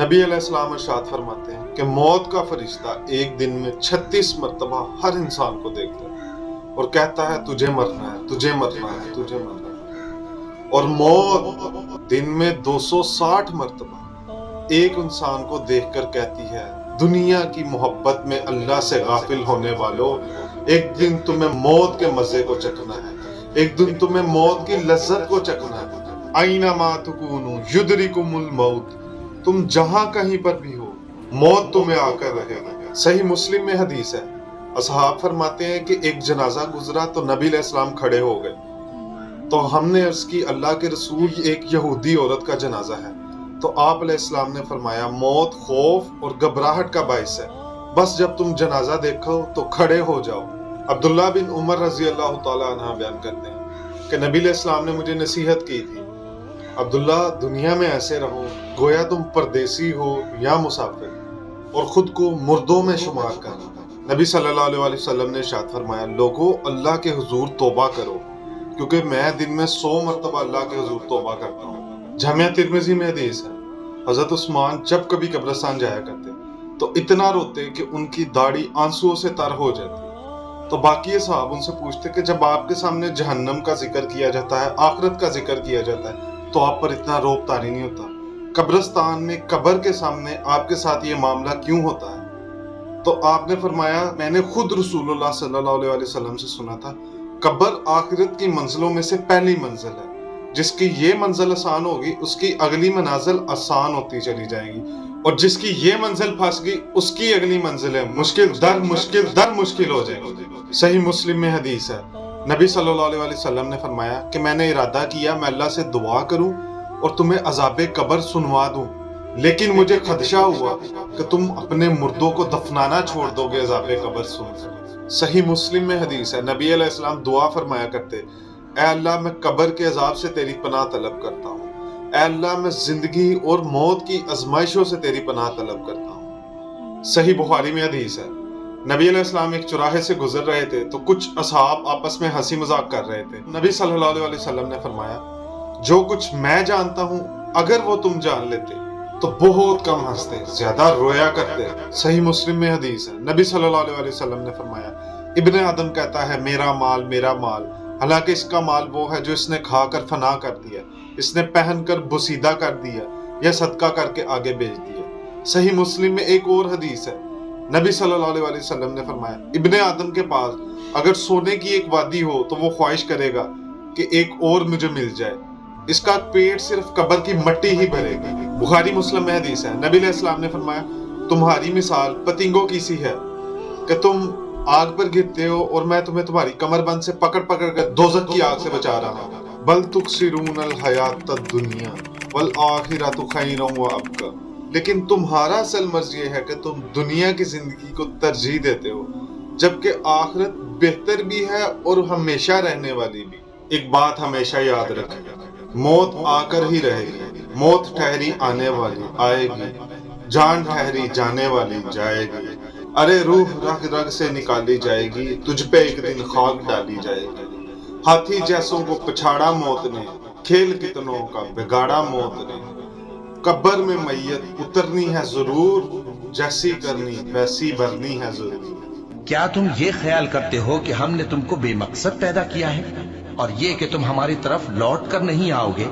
नबी अलैहिस्सलाम इरशाद फरमाते हैं कि मौत का फरिश्ता एक दिन में 36 मरतबा हर इंसान को देखता है और कहता है तुझे मरना है, तुझे मरना है, तुझे मरना है। और मौत दिन में 260 मरतबा एक इंसान को देखकर कहती है दुनिया की मोहब्बत में अल्लाह से गाफिल होने वालों, एक दिन तुम्हें मौत के मजे को चखना है, एक दिन तुम्हें मौत की लज्जत को चखना है। आइना मा तुकूनु युदरिकुमुल मौत, तुम जहां कहीं पर भी हो मौत तुम्हें आकर रहेगी। सही मुस्लिम में हदीस है, असहाब फरमाते हैं कि एक जनाजा गुजरा तो नबी अलैहिस्सलाम खड़े हो गए, तो हमने अर्ज की अल्लाह के रसूल एक यहूदी औरत का जनाजा है। तो आप अलैहिस्सलाम ने फरमाया मौत खौफ और घबराहट का बाइस है, बस जब तुम जनाजा देखो तो खड़े हो जाओ। अब्दुल्ला बिन उमर रजी अल्लाह तआला अन्हा बयान करते हैं कि नबी अलैहिस्सलाम ने मुझे नसीहत की थी, अब्दुल्ला दुनिया में ऐसे रहो गोया तुम परदेसी हो या मुसाफिर, और खुद को मुर्दों में शुमार कर। नबी सल्लल्लाहु अलैहि वसल्लम ने इरशाद फरमाया लोगो अल्लाह के हुजूर तौबा करो, क्योंकि मैं दिन में 100 मरतबा अल्लाह के हुजूर तौबा करता हूँ। जामिया तिरमिज़ी में हदीस है, हजरत उस्मान जब कभी कब्रिस्तान जाया करते तो इतना रोते कि उनकी दाढ़ी आंसुओं से तर हो जाती। तो बाकी साहब उनसे पूछते कि जब आपके सामने जहन्नम का जिक्र किया जाता है, आखिरत का जिक्र किया जाता है, तो आप पर इतना रोब तारी नहीं होता? कब्रिस्तान में कब्र के सामने आपके साथ ये मामला क्यों होता है? तो आपने फरमाया मैंने खुद रसूलुल्लाह सल्लल्लाहु अलैहि वसल्लम से सुना था, कब्र आखिरत की मंजिलों में से पहली मंजिल है, जिसकी ये मंजिल आसान होगी उसकी अगली मनाजिल आसान होती चली जाएगी, और जिसकी ये मंजिल फंस गई उसकी अगली मंजिलें मुश्किल दर मुश्किल हो जाएगी। सही मुस्लिम में हदीस है, नबी सल्लल्लाहु अलैहि वसल्लम ने फरमाया कि मैंने इरादा किया मैं अल्लाह से दुआ करूं और तुम्हें अज़ाबे कब्र सुनवा दूं, लेकिन मुझे खदशा हुआ कि तुम अपने मुर्दों को दफनाना छोड़ दोगे अज़ाबे कब्र सुन। सही मुस्लिम में हदीस है, नबी अलैहिस्सलाम दुआ फरमाया करते, ऐ अल्लाह मैं कब्र के अजाब से तेरी पनाह तलब करता हूँ, ऐ अल्लाह मैं जिंदगी और मौत की आजमाइशों से तेरी पनाह तलब करता हूँ। सही बुखारी में हदीस है, नबी अलैहिस्सलाम एक चौराहे से गुजर रहे थे तो कुछ असहाब आपस में हंसी मजाक कर रहे थे। नबी सल्लल्लाहु अलैहि वसल्लम ने फरमाया जो कुछ मैं जानता हूँ अगर वो तुम जान लेते तो बहुत कम हंसते, ज्यादा रोया करते। सही मुस्लिम में हदीस है, नबी सल्लल्लाहु अलैहि वसल्लम ने फरमाया इब्ने आदम कहता है मेरा माल, हालांकि इसका माल वो है जो इसने खाकर फना कर दिया, इसने पहनकर बुसीदा कर दिया या सदका करके आगे भेज दिया। सही मुस्लिम में एक और हदीस है, नबी सल्लल्लाहु अलैहि वसल्लम ने फरमाया इब्ने आदम के पास अगर सोने की एक वादी हो तो वो ख्वाहिश करेगा कि एक और मुझे मिल जाए, इसका पेट सिर्फ कब्र की मट्टी ही भरेगी। बुखारी मुस्लिम में हदीस है, नबी अलैहिस्सलाम ने फरमाया तुम्हारी मिसाल पतिंगों की सी है कि तुम आग पर गिरते हो और मैं तुम्हें तुम्हारी कमरबंद से पकड़ कर दोज़ख की आग से बचा रहा हूँ। बल तुक्सिरूनल हयातद दुनिया वल आखिरतु खैरुम व अबका, लेकिन तुम्हारा असल मर्ज ये है कि तुम दुनिया की जिंदगी को तरजीह देते हो जबकि आखिरत बेहतर भी है और हमेशा रहने वाली भी। एक बात हमेशा याद रखें, मौत आकर ही रहेगी, मौत ठहरी आने वाली आएगी, जान ठहरी जाने वाली जाएगी, अरे रूह रग रग से निकाली जाएगी, तुझ पे एक दिन खाक डाली जाएगी। हाथी जैसों को पछाड़ा मौत ने, खेल कितनों का बिगाड़ा मौत ने, कब्र में मैयत उतरनी है जरूर, जैसी करनी वैसी भरनी है जरूर। क्या तुम ये ख्याल करते हो कि हमने तुमको बेमकसद पैदा किया है और ये कि तुम हमारी तरफ लौट कर नहीं आओगे?